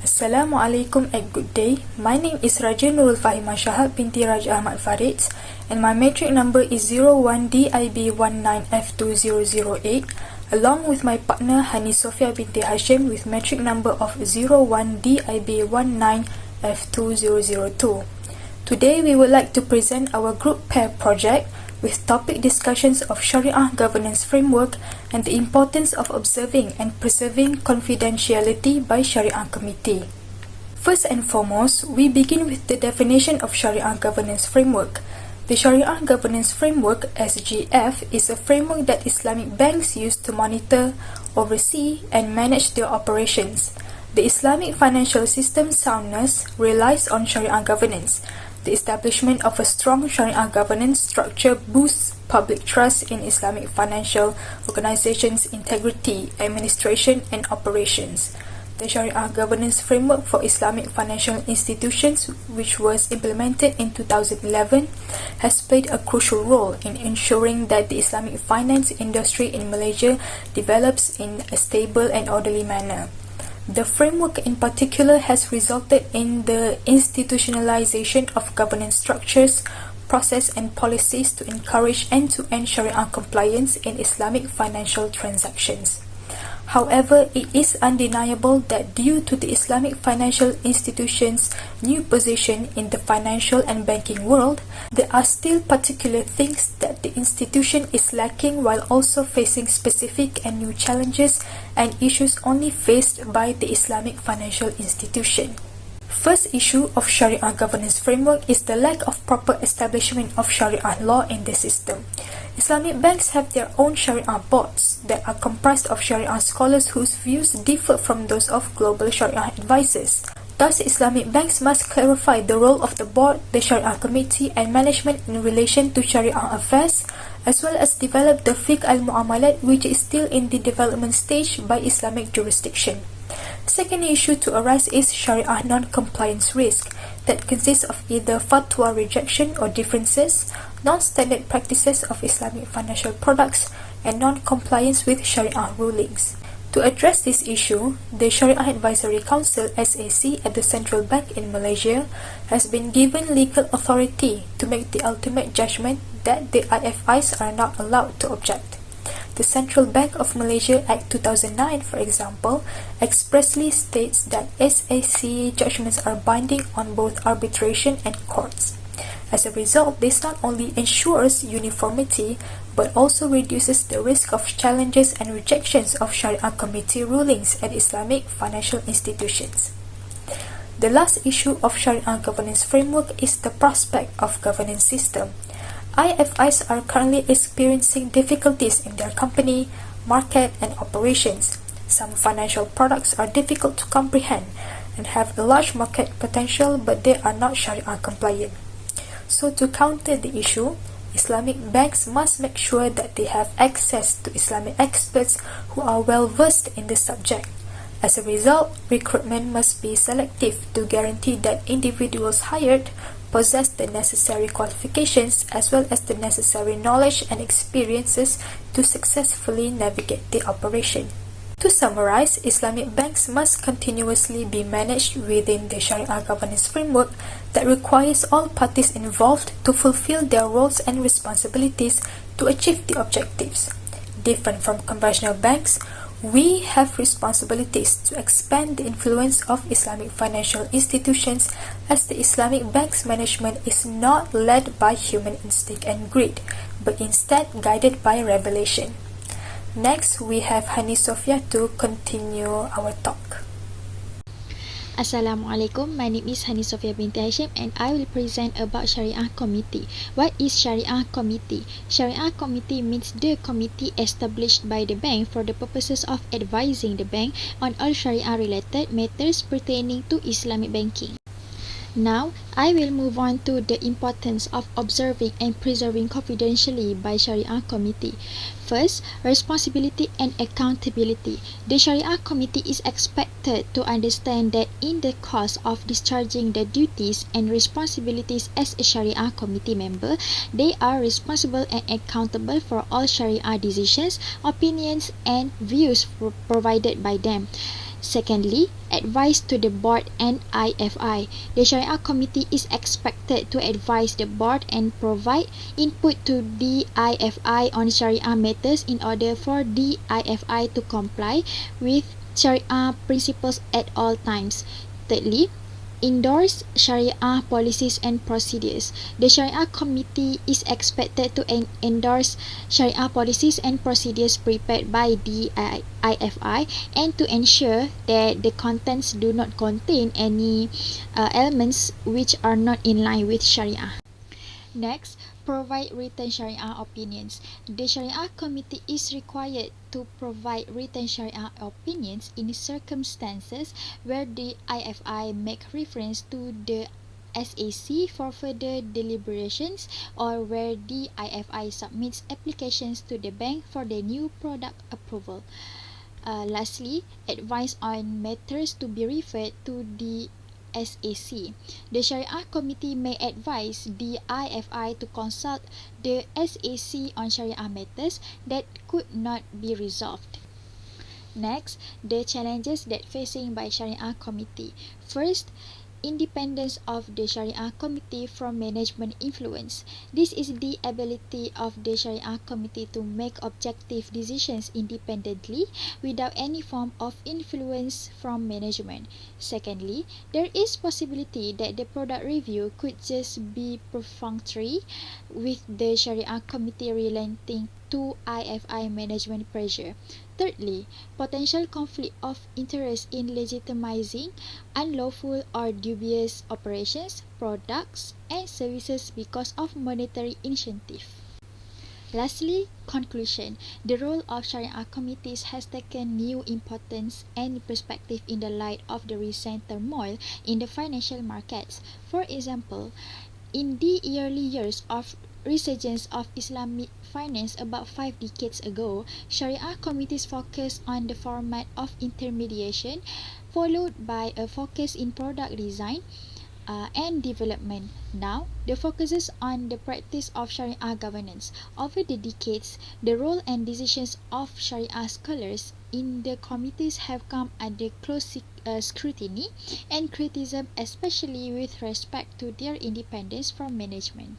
Assalamualaikum and good day. My name is Raja Nurul Fahimah Shahab binti Raja Ahmad Farid and my matric number is 01DIB19F2008 along with my partner Hani Sofia binti Hashim with matric number of 01DIB19F2002. Today we would like to present our group pair project with topic discussions of Sharia governance framework and the importance of observing and preserving confidentiality by Sharia committee. First and foremost, we begin with the definition of Sharia governance framework. The Sharia governance framework (SGF) is a framework that Islamic banks use to monitor, oversee, and manage their operations. The Islamic financial system soundness relies on Sharia governance. The establishment of a strong Sharia governance structure boosts public trust in Islamic financial organizations' integrity, administration, and operations. The Sharia governance framework for Islamic financial institutions, which was implemented in 2011, has played a crucial role in ensuring that the Islamic finance industry in Malaysia develops in a stable and orderly manner. The framework in particular has resulted in the institutionalization of governance structures, process and policies to encourage end-to-end Sharia compliance in Islamic financial transactions. However, it is undeniable that due to the Islamic financial institutions' new position in the financial and banking world, there are still particular things that the institution is lacking while also facing specific and new challenges and issues only faced by the Islamic financial institution. First issue of Sharia governance framework is the lack of proper establishment of Sharia law in the system. Islamic banks have their own Sharia boards that are comprised of Sharia scholars whose views differ from those of global Sharia advisors. Thus, Islamic banks must clarify the role of the board, the Sharia committee, and management in relation to Sharia affairs, as well as develop the fiqh al-mu'amalat, which is still in the development stage by Islamic jurisdiction. Second issue to arise is Sharia non-compliance risk that consists of either fatwa rejection or differences, non-standard practices of Islamic financial products, and non-compliance with Sharia rulings. To address this issue, the Sharia Advisory Council (SAC) at the Central Bank in Malaysia has been given legal authority to make the ultimate judgment that the IFIs are not allowed to object. The Central Bank of Malaysia Act 2009, for example, expressly states that SAC judgments are binding on both arbitration and courts. As a result, this not only ensures uniformity but also reduces the risk of challenges and rejections of Sharia committee rulings at Islamic financial institutions. The last issue of Sharia governance framework is the prospect of governance system. IFIs are currently experiencing difficulties in their company, market, and operations. Some financial products are difficult to comprehend and have a large market potential, but they are not Sharia compliant. So to counter the issue, Islamic banks must make sure that they have access to Islamic experts who are well versed in the subject. As a result, recruitment must be selective to guarantee that individuals hired possess the necessary qualifications as well as the necessary knowledge and experiences to successfully navigate the operation. To summarize, Islamic banks must continuously be managed within the Sharia governance framework that requires all parties involved to fulfill their roles and responsibilities to achieve the objectives. Different from conventional banks, we have responsibilities to expand the influence of Islamic financial institutions as the Islamic bank's management is not led by human instinct and greed, but instead guided by revelation. Next, we have Hani Sofia to continue our talk. Assalamualaikum, my name is Hani Sofia binti Hashim and I will present about Sharia Committee. What is Sharia Committee? Sharia Committee means the committee established by the bank for the purposes of advising the bank on all Sharia related matters pertaining to Islamic banking. Now, I will move on to the importance of observing and preserving confidentially by Sharia Committee. First, responsibility and accountability. The Sharia Committee is expected to understand that in the course of discharging the duties and responsibilities as a Sharia Committee member, they are responsible and accountable for all Sharia decisions, opinions, and views provided by them. Secondly, advice to the board and IFI. The Sharia Committee is expected to advise the board and provide input to the IFI on Sharia matters in order for the IFI to comply with Sharia principles at all times. Thirdly, endorse Sharia policies and procedures. The Sharia Committee is expected to endorse Sharia policies and procedures prepared by the IFI and to ensure that the contents do not contain any elements which are not in line with Sharia. Next, provide written Sharia opinions. The Sharia Committee is required to provide written Sharia opinions in circumstances where the IFI make reference to the SAC for further deliberations or where the IFI submits applications to the bank for the new product approval. Lastly, advice on matters to be referred to the SAC. The Sharia Committee may advise the IFI to consult the SAC on Sharia matters that could not be resolved. Next, the challenges that facing by Sharia Committee. First, independence of the Sharia Committee from management influence. This is the ability of the Sharia Committee to make objective decisions independently without any form of influence from management. Secondly, there is possibility that the product review could just be perfunctory with the Sharia Committee relenting to IFI management pressure. Thirdly, potential conflict of interest in legitimizing unlawful or dubious operations, products, and services because of monetary incentive. Lastly, conclusion. The role of Sharia committees has taken new importance and perspective in the light of the recent turmoil in the financial markets. For example, in the early years of resurgence of Islamic finance about 5 decades ago, Sharia committees focused on the format of intermediation, followed by a focus in product design and development. Now, the focus is on the practice of Sharia governance. Over the decades, the role and decisions of Sharia scholars in the committees have come under close scrutiny and criticism, especially with respect to their independence from management.